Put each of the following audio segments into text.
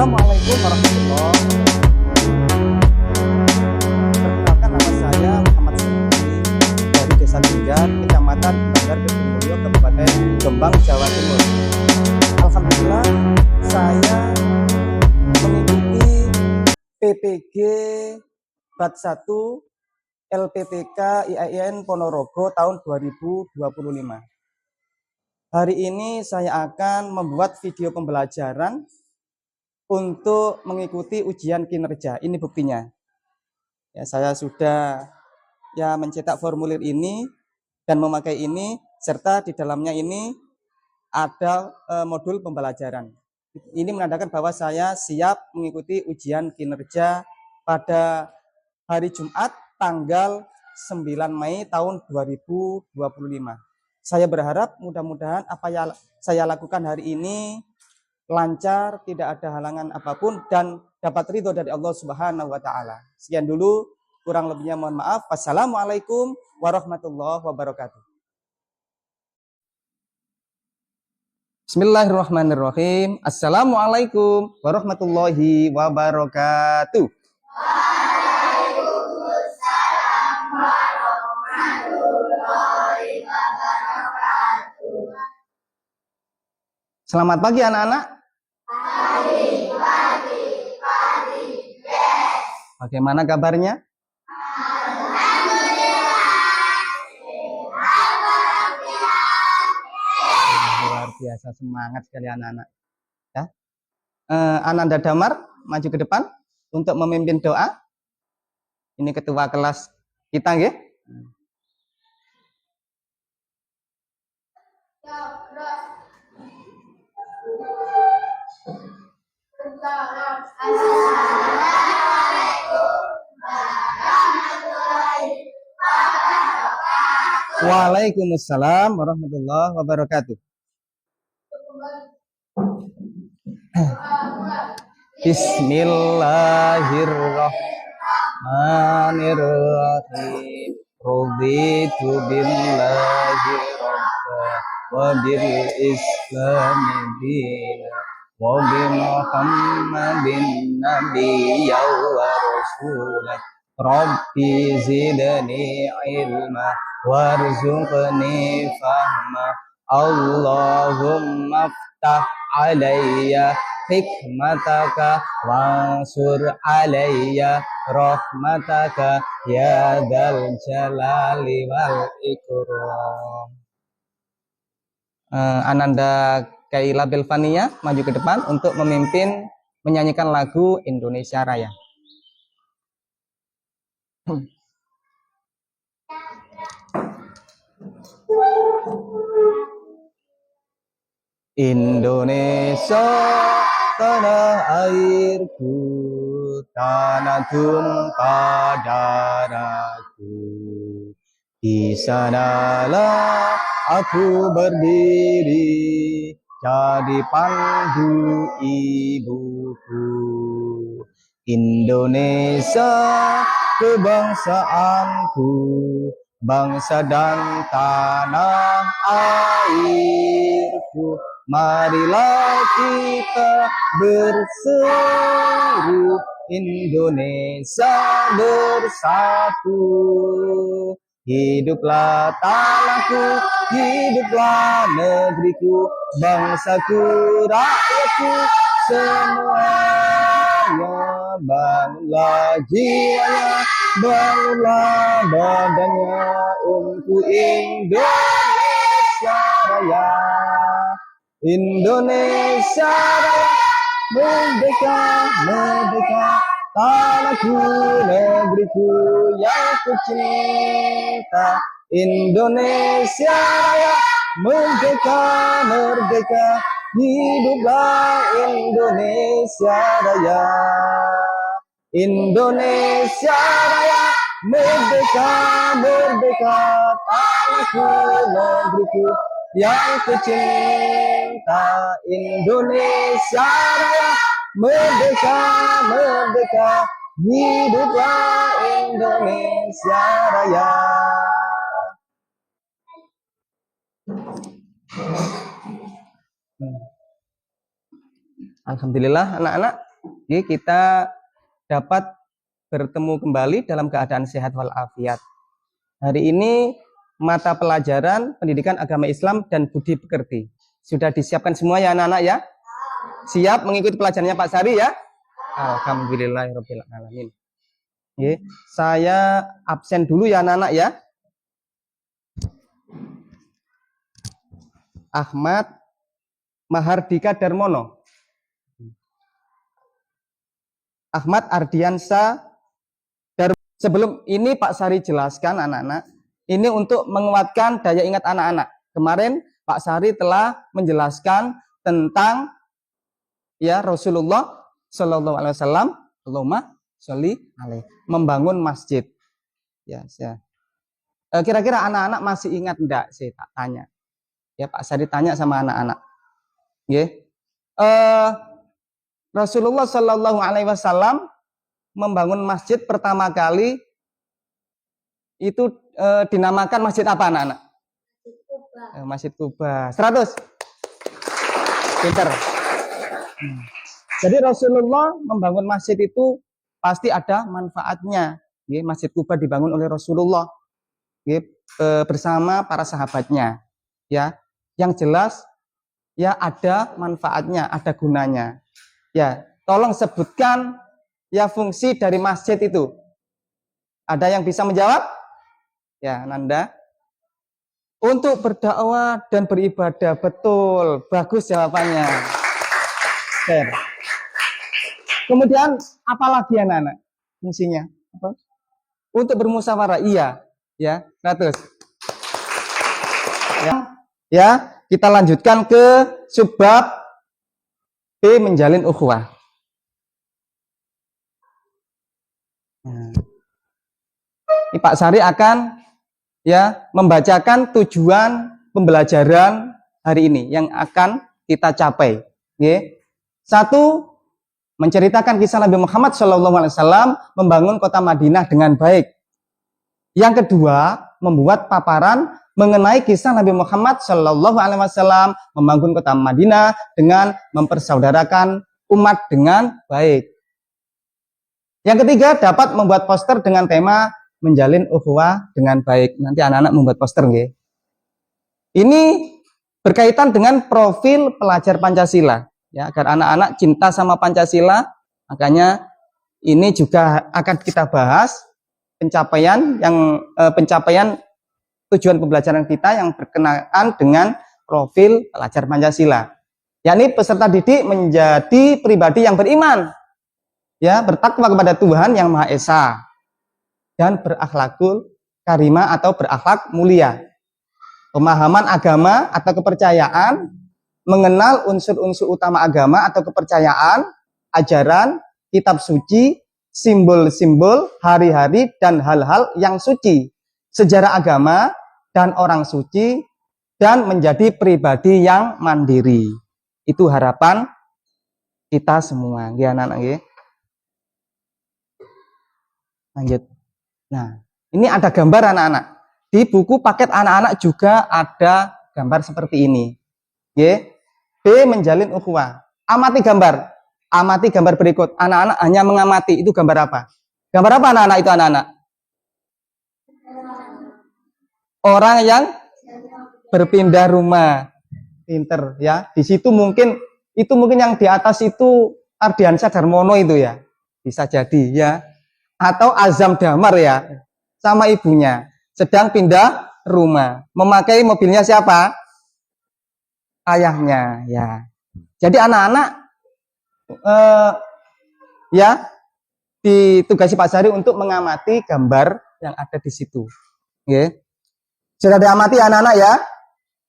Assalamualaikum warahmatullahi wabarakatuh. Perkenalkan, nama saya Muhammad Sendiri dari Desa Tinggar, Kecamatan Banggar, Kedungmulyo, Kabupaten Jombang, Jawa Timur. Alhamdulillah, saya mengikuti PPG Bat 1 LPPK IAIN Ponorogo tahun 2025. Hari ini saya akan membuat video pembelajaran untuk mengikuti ujian kinerja. Ini buktinya. Ya, saya sudah mencetak formulir ini dan memakai ini, serta di dalamnya ini ada modul pembelajaran. Ini menandakan bahwa saya siap mengikuti ujian kinerja pada hari Jumat tanggal 9 Mei tahun 2025. Saya berharap mudah-mudahan apa yang saya lakukan hari ini lancar, tidak ada halangan apapun, dan dapat ridho dari Allah Subhanahu wa Ta'ala. Sekian dulu, kurang lebihnya mohon maaf. Wassalamualaikum warahmatullahi wabarakatuh. Bismillahirrahmanirrahim. Assalamualaikum warahmatullahi wabarakatuh. Waalaikumsalam warahmatullahi wabarakatuh. Selamat pagi anak-anak. Pagi, yes. Bagaimana kabarnya? Luar biasa, semangat sekali anak-anak. Ya. Ananda Damar maju ke depan untuk memimpin doa. Ini ketua kelas kita, nggih. Waalaikumsalam warahmatullahi wabarakatuh. Bismillahirrahmanirrahim. Raditu billahi rabba wa bil islami dina wa bi Muhammadin nabiyya wa rasulah. Rabbi zidni ilma warzuqni fahma. Allahumma ftah alayya hikmataka wansur alayya rahmataka ya dzal jalali wal ikram. Ananda Kaila Belvania maju ke depan untuk memimpin menyanyikan lagu Indonesia Raya. Indonesia tanah airku, tanah tumpah darahku. Di sanalah aku berdiri, jadi pandu ibuku. Indonesia kebangsaanku, bangsa dan tanah airku. Marilah kita berseru, Indonesia bersatu. Hiduplah tanahku, hiduplah negeriku, bangsaku, rakyatku, semuanya. Bangunlah jiwanya, bangunlah badannya untuk Indonesia Raya. Indonesia Raya, merdeka, merdeka, tanahku, negeriku yang kucinta. Indonesia Raya, merdeka, merdeka, hiduplah Indonesia Raya. Indonesia Raya, merdeka, merdeka, tanahku, negeriku yang kucinta. Indonesia Raya, merdeka, merdeka, hiduplah Indonesia Raya. Alhamdulillah anak-anak, Jadi kita dapat bertemu kembali dalam keadaan sehat walafiat. Hari ini mata pelajaran pendidikan agama Islam dan budi pekerti. Sudah disiapkan semua ya anak-anak ya? Siap mengikuti pelajarannya Pak Sari ya? Alhamdulillahirabbil alamin. Oke, saya absen dulu ya anak-anak ya. Ahmad Mahardika Darmono. Ahmad Ardiansa Darmono. Sebelum ini Pak Sari jelaskan anak-anak, ini untuk menguatkan daya ingat anak-anak. Kemarin Pak Sari telah menjelaskan tentang ya Rasulullah Shallallahu Alaihi Wasallam, Allahumma sholli alaihi, membangun masjid. Ya, kira-kira anak-anak masih ingat enggak? Saya tak tanya. Ya Pak Sari tanya sama anak-anak. Ya, Rasulullah Shallallahu Alaihi Wasallam membangun masjid pertama kali itu dinamakan masjid apa anak-anak? Masjid Kuba. 100. Pinter. Jadi Rasulullah membangun masjid itu pasti ada manfaatnya. Ya, Masjid Kuba dibangun oleh Rasulullah ya, bersama para sahabatnya. Ya, yang jelas ya ada manfaatnya, ada gunanya. Ya, tolong sebutkan ya fungsi dari masjid itu. Ada yang bisa menjawab? Ya, Nanda. Untuk berdakwah dan beribadah, betul. Bagus jawabannya. Fair. Kemudian apalagi anak-anak fungsinya? Apa? Untuk bermusyawarah, iya. Ya, 100. Ya, kita lanjutkan ke subbab B, menjalin ukhuwah. Nah, ini Pak Sari akan ya membacakan tujuan pembelajaran hari ini yang akan kita capai. Oke. 1, menceritakan kisah Nabi Muhammad SAW membangun kota Madinah dengan baik. Yang kedua, membuat paparan mengenai kisah Nabi Muhammad SAW membangun kota Madinah dengan mempersaudarakan umat dengan baik. Yang ketiga, dapat membuat poster dengan tema menjalin ukhuwah dengan baik. Nanti anak-anak membuat poster, nggih. Ini berkaitan dengan profil pelajar Pancasila, ya, agar anak-anak cinta sama Pancasila. Makanya ini juga akan kita bahas pencapaian tujuan pembelajaran kita yang berkenaan dengan profil pelajar Pancasila. Yakni peserta didik menjadi pribadi yang beriman, ya, bertakwa kepada Tuhan yang Maha Esa dan berakhlakul karimah atau berakhlak mulia. Pemahaman agama atau kepercayaan, mengenal unsur-unsur utama agama atau kepercayaan, ajaran, kitab suci, simbol-simbol, hari-hari, dan hal-hal yang suci, sejarah agama, dan orang suci, dan menjadi pribadi yang mandiri. Itu harapan kita semua. Ya, anak-anak. Lanjut. Nah, ini ada gambar anak-anak. Di buku paket anak-anak juga ada gambar seperti ini. Y. B, menjalin ukhuwah. Amati gambar. Amati gambar berikut. Anak-anak hanya mengamati. Itu gambar apa? Gambar apa anak-anak itu anak-anak? Orang yang berpindah rumah. Pinter ya. Di situ mungkin yang di atas itu Ardiansa Darmono itu ya. Bisa jadi ya. Atau Azam Damar ya. Sama ibunya. Sedang pindah rumah. Memakai mobilnya siapa? Ayahnya ya. Jadi anak-anak ya ditugasi Pak Sari untuk mengamati gambar yang ada di situ. Oke. Sudah diamati anak-anak ya?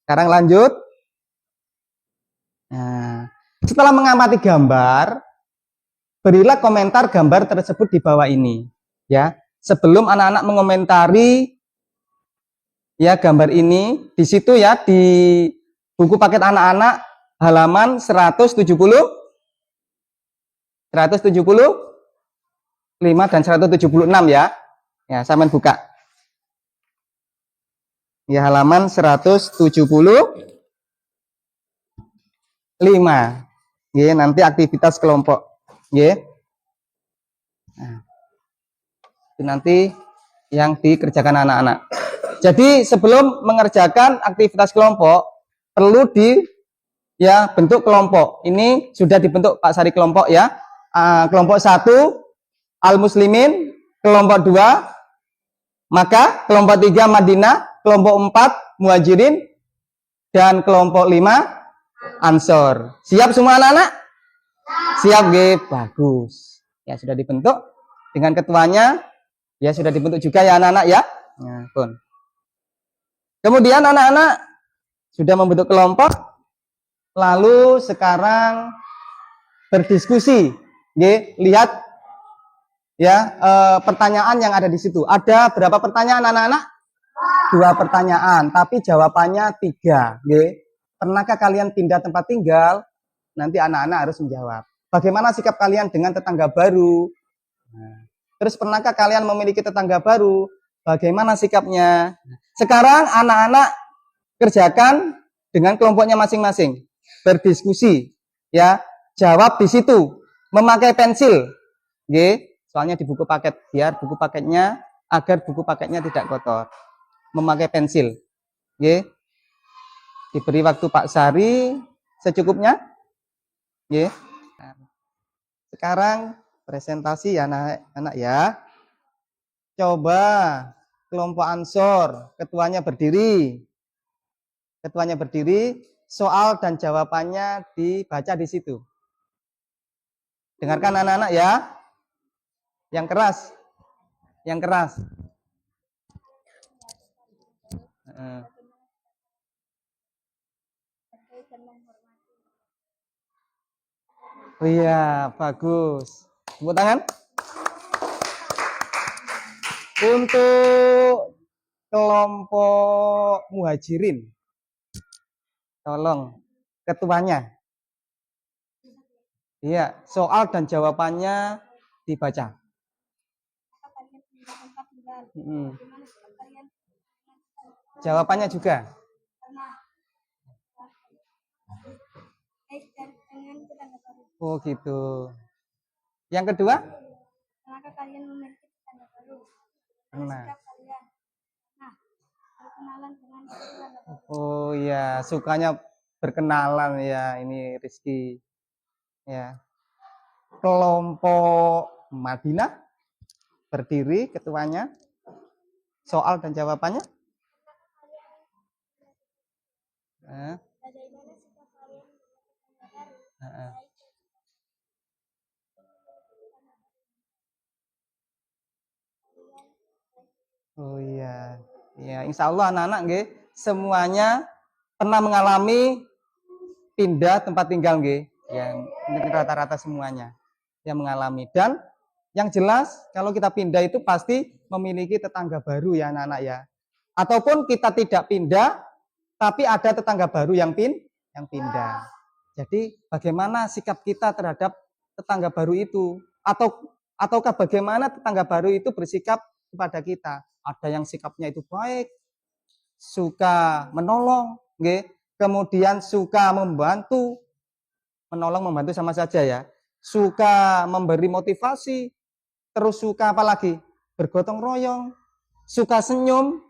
Sekarang lanjut. Nah, setelah mengamati gambar, berilah komentar gambar tersebut di bawah ini. Ya, sebelum anak-anak mengomentari ya gambar ini, di situ ya di buku paket anak-anak halaman 175 dan 176 ya. Ya, sampean buka. Ya, halaman 175. Ya, nanti aktivitas kelompok. Ya. Nah, itu nanti yang dikerjakan anak-anak. Jadi sebelum mengerjakan aktivitas kelompok perlu bentuk kelompok. Ini sudah dibentuk Pak Sari kelompok ya. Kelompok 1 Al-Muslimin, kelompok 2 Makkah, kelompok 3 Madinah, kelompok 4 Muhajirin, dan kelompok 5 Ansor. Siap semua anak-anak? Siap, bagus. Ya sudah dibentuk dengan ketuanya. Ya sudah dibentuk juga ya anak-anak ya. Nah, pun. Kemudian anak-anak sudah membentuk kelompok, lalu sekarang berdiskusi. Lihat ya pertanyaan yang ada di situ. Ada berapa pertanyaan anak-anak? 2 pertanyaan, tapi jawabannya 3. Pernahkah kalian pindah tempat tinggal? Nanti anak-anak harus menjawab. Bagaimana sikap kalian dengan tetangga baru? Nah, terus pernahkah kalian memiliki tetangga baru? Bagaimana sikapnya? Sekarang anak-anak kerjakan dengan kelompoknya masing-masing. Berdiskusi, ya. Jawab di situ. Memakai pensil, soalnya di buku paket, biar buku paketnya agar buku paketnya tidak kotor. Memakai pensil, diberi waktu Pak Sari secukupnya, Sekarang presentasi ya anak-anak ya. Coba kelompok Ansor, ketuanya berdiri. Ketuanya berdiri, soal dan jawabannya dibaca di situ. Dengarkan anak-anak ya. Yang keras. Yang keras. Oh iya, bagus. Tepuk tangan. Untuk kelompok Muhajirin, tolong ketuanya. Iya, soal dan jawabannya dibaca. Jawabannya juga. Oh gitu. Yang kedua? Apakah kalian memiliki tetangga baru? Nah. Berkenalan dengan tetangga. Oh iya, sukanya berkenalan ya, ini Rizky. Ya. Kelompok Madinah berdiri ketuanya. Soal dan jawabannya? Oh iya, ya insya Allah anak-anak semuanya pernah mengalami pindah tempat tinggal ya rata-rata semuanya yang mengalami. Dan yang jelas kalau kita pindah itu pasti memiliki tetangga baru ya anak-anak ya. Ataupun kita tidak pindah tapi ada tetangga baru yang pindah. Jadi bagaimana sikap kita terhadap tetangga baru itu? Ataukah bagaimana tetangga baru itu bersikap kepada kita? Ada yang sikapnya itu baik, suka menolong, kemudian suka membantu, menolong membantu sama saja ya, suka memberi motivasi, terus suka apa lagi? Bergotong royong, suka senyum,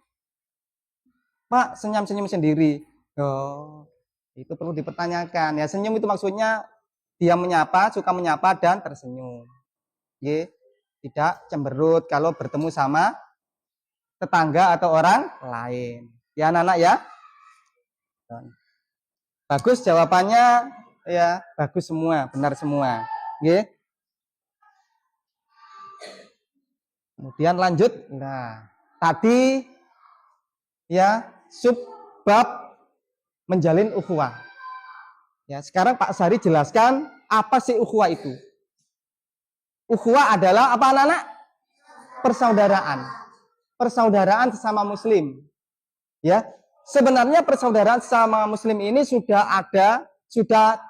Pak senyum-senyum sendiri. Oh, itu perlu dipertanyakan ya. Senyum itu maksudnya dia menyapa, suka menyapa dan tersenyum. Tidak cemberut kalau bertemu sama tetangga atau orang lain. Ya anak-anak ya. Bagus jawabannya ya, bagus semua, benar semua. Kemudian lanjut. Nah, tadi ya subbab menjalin ukhuwah. Ya, sekarang Pak Sari jelaskan apa sih ukhuwah itu. Ukhuwah adalah apa anak-anak? Persaudaraan. Persaudaraan sesama muslim. Ya, sebenarnya persaudaraan sesama muslim ini sudah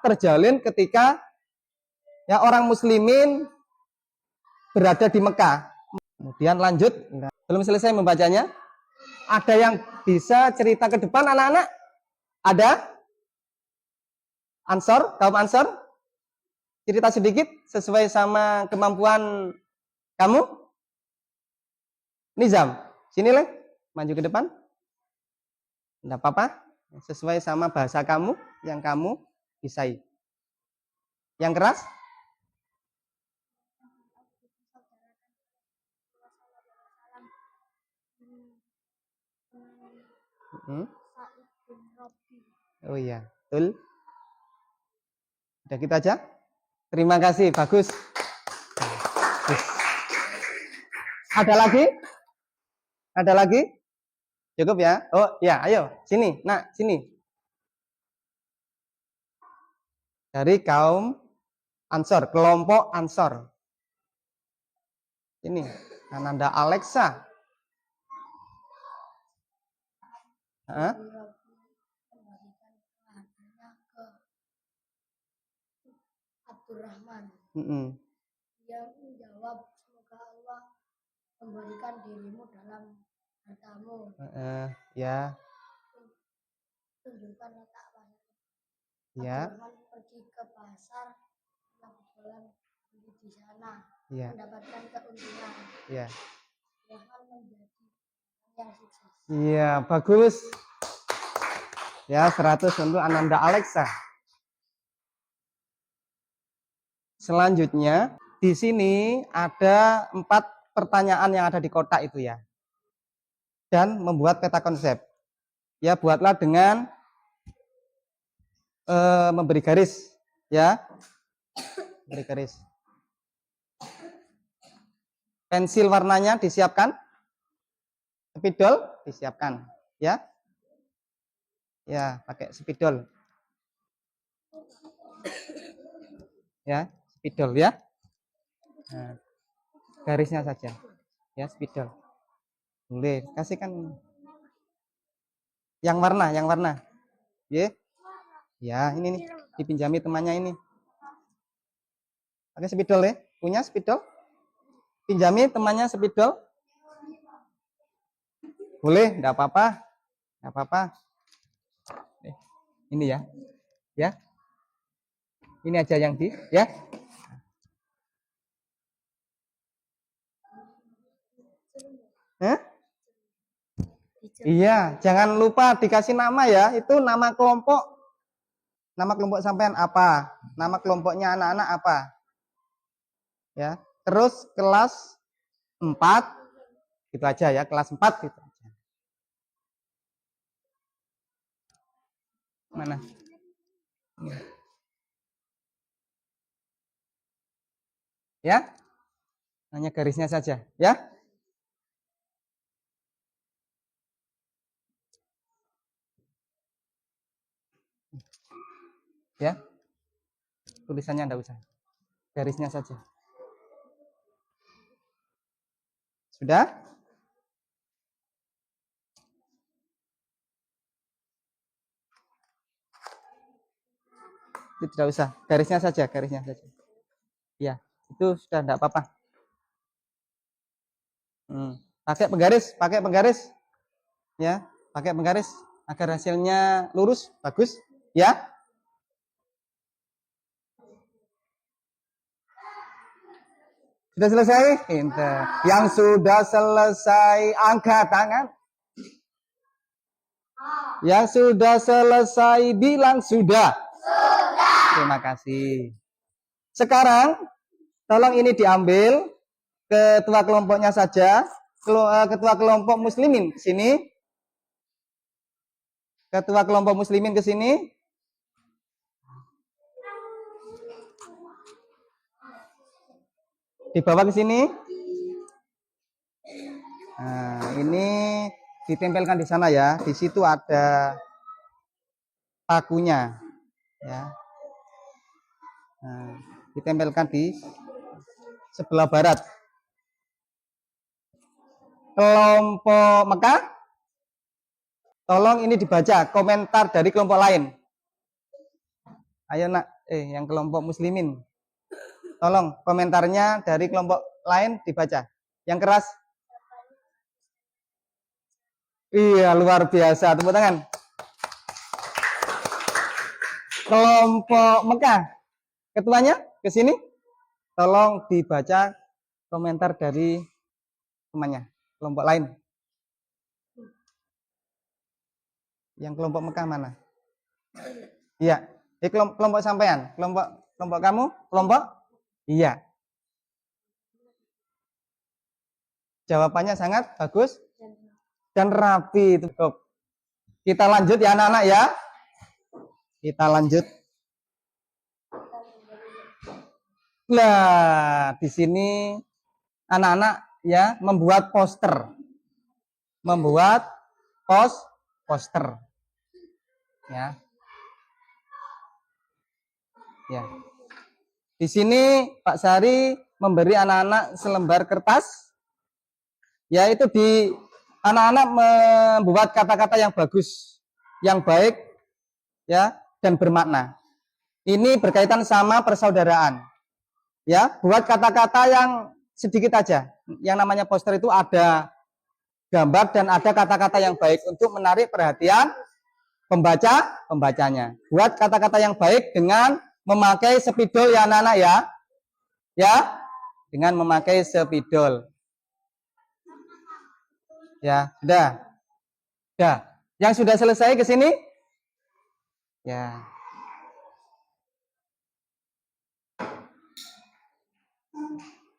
terjalin ketika ya orang muslimin berada di Mekah. Kemudian lanjut, belum selesai membacanya. Ada yang bisa cerita ke depan anak-anak? Ada? Ansor, kaum Ansor? Cerita sedikit sesuai sama kemampuan Kamu? Nizam. Sini, Le. Maju ke depan. Enggak apa-apa. Sesuai sama bahasa kamu yang kamu bisai. Yang keras? Hmm? Oh iya, betul. Udah gitu aja. Terima kasih, bagus. Ada lagi? Ada lagi? Cukup ya? Oh ya, ayo sini, nak sini. Dari kaum Ansor, kelompok Ansor. Ini Ananda Alexa. Hah? Abdurrahman. Mm-mm. Dia menjawab, semoga Allah memberikan dirimu dalam hartamu. Ya, Tunjukkan letak pasar. ya, Abdurrahman pergi ke pasar, kebetulan di sana, ya, mendapatkan keuntungan. ya. Abdurrahman menjadi yang sukses. Iya, bagus. Ya, 100 untuk Ananda Alexa. Selanjutnya, di sini ada 4 pertanyaan yang ada di kotak itu ya. Dan membuat peta konsep. Ya, buatlah dengan memberi garis. Ya, beri garis. Pensil warnanya disiapkan. Spidol disiapkan. Ya. Ya, pakai spidol. Ya, spidol ya. Nah, garisnya saja. Ya, spidol. Boleh, kasihkan yang warna. Ya. Ya, ini nih, dipinjami temannya ini. Pakai spidol ya? Punya spidol? Pinjami temannya spidol? Boleh, enggak apa-apa. Enggak apa-apa. Ini ya. Ya. Ini aja yang ya. Hah? Iya, jangan lupa dikasih nama ya. Itu nama kelompok. Nama kelompok sampean apa? Nama kelompoknya anak-anak apa? Ya. Terus kelas 4 gitu aja ya, kelas 4 gitu aja. Mana? Ya? Hanya garisnya saja, ya? Ya. Tulisannya enggak usah. Garisnya saja. Sudah? Itu tidak usah. Garisnya saja. Ya, itu sudah enggak apa-apa. Pakai penggaris. Ya, pakai penggaris agar hasilnya lurus, bagus. Ya. Sudah selesai? Pinter. Yang sudah selesai angkat tangan. Yang sudah selesai bilang sudah. Terima kasih. Sekarang tolong ini diambil ketua kelompoknya saja, ketua kelompok muslimin ke sini. Ketua kelompok muslimin ke sini. Dibawa ke sini. Nah, ini ditempelkan di sana ya. Di situ ada pakunya, ya. Nah, ditempelkan di sebelah barat. Kelompok Mekah, tolong ini dibaca komentar dari kelompok lain. Ayo nak, yang kelompok muslimin, tolong komentarnya dari kelompok lain dibaca. Yang keras. Iya, luar biasa. Tepuk tangan. Kelompok Mekah, ketuanya ke sini. Tolong dibaca komentar dari temannya, kelompok lain. Yang kelompok Mekah mana? Iya. Kelompok sampean, kelompok kamu, kelompok? Iya. Jawabannya sangat bagus dan rapi itu. Kita lanjut ya anak-anak ya. Kita lanjut. Nah, di sini anak-anak ya membuat poster. Membuat poster. Ya. Ya. Di sini Pak Sari memberi anak-anak selembar kertas. Yaitu di anak-anak membuat kata-kata yang bagus, yang baik ya dan bermakna. Ini berkaitan sama persaudaraan. Ya, buat kata-kata yang sedikit aja. Yang namanya poster itu ada gambar dan ada kata-kata yang baik untuk menarik perhatian pembacanya. Buat kata-kata yang baik dengan memakai spidol ya anak-anak ya. Ya, dengan memakai spidol. Ya, sudah. Sudah. Yang sudah selesai ke sini? Ya.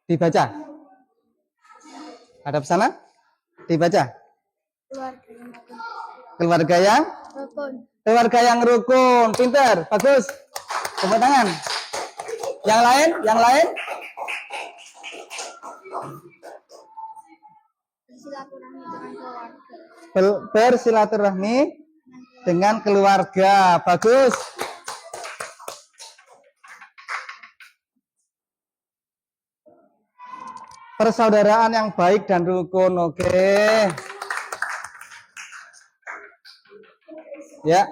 Dibaca. Ada pesanan? Dibaca. Keluarga yang rukun. Keluarga yang rukun. Pinter, bagus. Tepuk tangan. Yang lain? Yang lain? Bersilaturahmi dengan keluarga. Bagus. Persaudaraan yang baik dan rukun. Oke. Ya.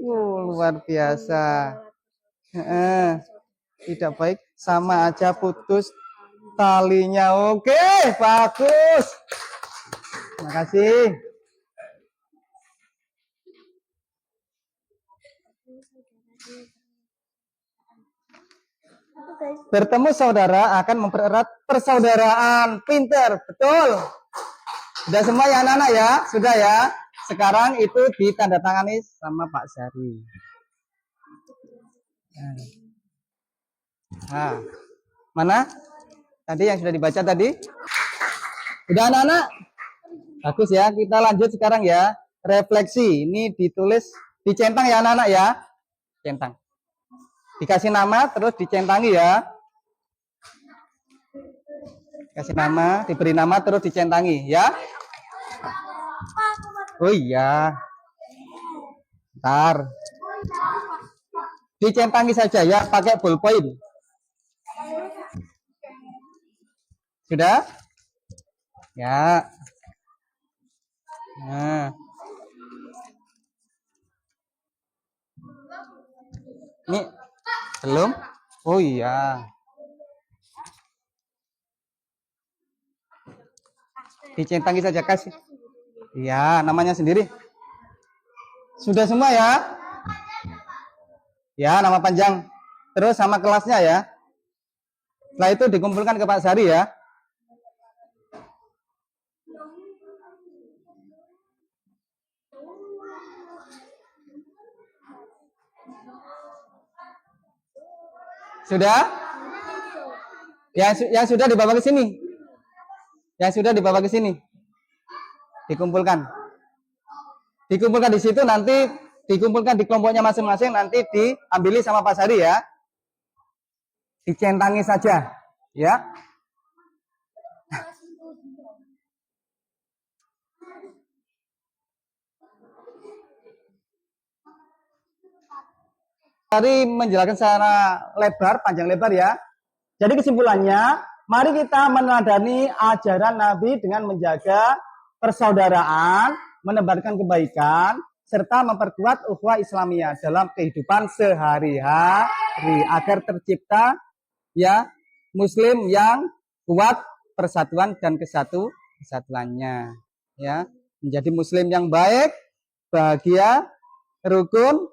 Luar biasa. Tidak baik sama aja putus talinya. Oke, bagus. Terima kasih. Bertemu saudara akan mempererat persaudaraan. Pinter, betul. Sudah semua ya anak-anak ya? Sudah ya? Sekarang itu ditandatangani sama Pak Sari. Nah, mana? Tadi yang sudah dibaca tadi? Sudah anak-anak? Bagus ya, kita lanjut sekarang ya. Refleksi, ini ditulis, dicentang ya anak-anak ya. Centang. Dikasih nama, terus dicentangi ya. Kasih nama, diberi nama, terus dicentangi ya. Oh iya. Ntar. Dicentangi saja ya, pakai ballpoint. Sudah? Ya. Nah. Ini belum? Oh iya. Dicentangi saja, kasih. Iya, namanya sendiri. Sudah semua ya? Ya, nama panjang. Terus sama kelasnya ya. Setelah itu dikumpulkan ke Pak Sari ya. Sudah? Yang sudah dibawa ke sini. Yang sudah dibawa ke sini. Dikumpulkan. Dikumpulkan di situ, nanti dikumpulkan di kelompoknya masing-masing, nanti diambil sama Pak Sari ya. Dicentangi saja, ya. Sari menjelaskan secara lebar, panjang lebar ya. Jadi kesimpulannya, mari kita meneladani ajaran Nabi dengan menjaga persaudaraan, menebarkan kebaikan, serta memperkuat ukhuwah Islamiyah dalam kehidupan sehari-hari agar tercipta ya Muslim yang kuat persatuan dan kesatuannya, ya, menjadi Muslim yang baik, bahagia, rukun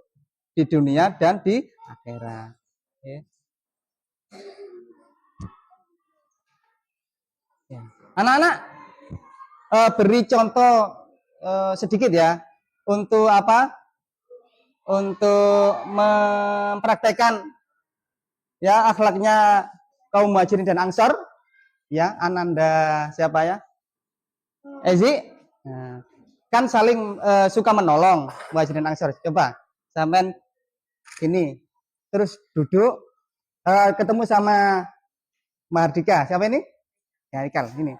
di dunia dan di akhirat. Ya. Ya. Anak-anak, beri contoh sedikit ya untuk apa? Untuk mempraktekkan ya akhlaknya kaum Muhajirin dan Ansor. Ya, Ananda siapa ya? Ezi. Nah, kan saling suka menolong Muhajirin dan Ansor. Coba sampean ini terus duduk ketemu sama Mardika. Siapa ini? Ya, Ikal ini.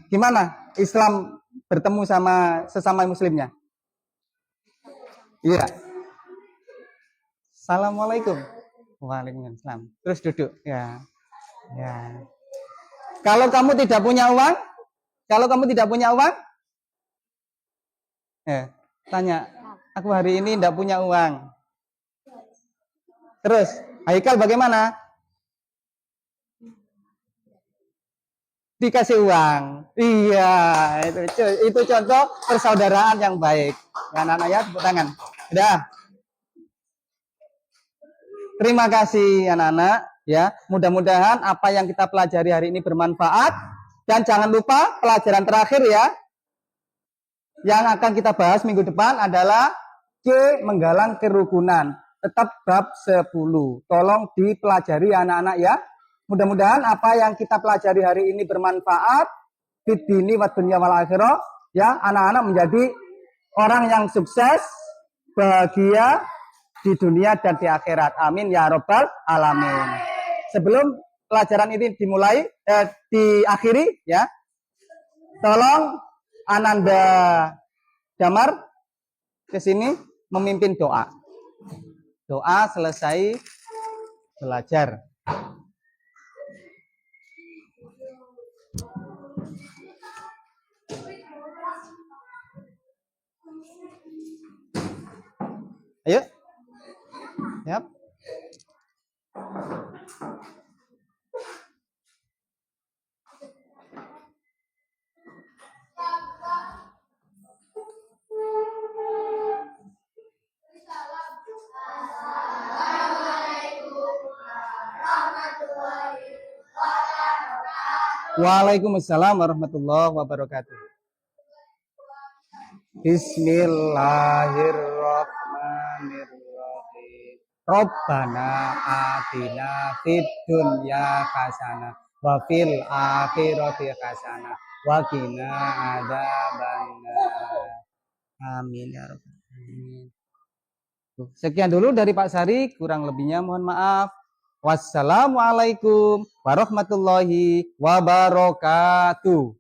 Gimana Islam bertemu sama sesama muslimnya? Iya. Assalamualaikum. Waalaikumsalam. Terus duduk. Ya. Ya. Kalau kamu tidak punya uang, tanya, aku hari ini tidak punya uang. Terus, Haikal bagaimana? Dikasih uang. Iya, itu contoh persaudaraan yang baik. Anak-anak ya, tepuk tangan. Udah. Terima kasih anak-anak ya. Mudah-mudahan apa yang kita pelajari hari ini bermanfaat dan jangan lupa pelajaran terakhir ya. Yang akan kita bahas minggu depan adalah C menggalang kerukunan. Tetap bab 10. Tolong dipelajari anak-anak ya. Mudah-mudahan apa yang kita pelajari hari ini bermanfaat fid dini wa dunya wal akhirah ya, anak-anak menjadi orang yang sukses, bahagia di dunia dan di akhirat. Amin ya robbal alamin. Sebelum pelajaran ini dimulai diakhiri ya, tolong Ananda Damar ke sini memimpin doa. Doa selesai belajar. Ayo. Yap. Waalaikumsalam warahmatullahi wabarakatuh. Bismillahirrahmanirrahim. Rabbana atina fid dunya hasanah wa fil akhirati hasanah wa qina adzabannar. Amin ya rabbal alamin. Sekian dulu dari Pak Sari, kurang lebihnya mohon maaf. Wassalamualaikum warahmatullahi wabarakatuh.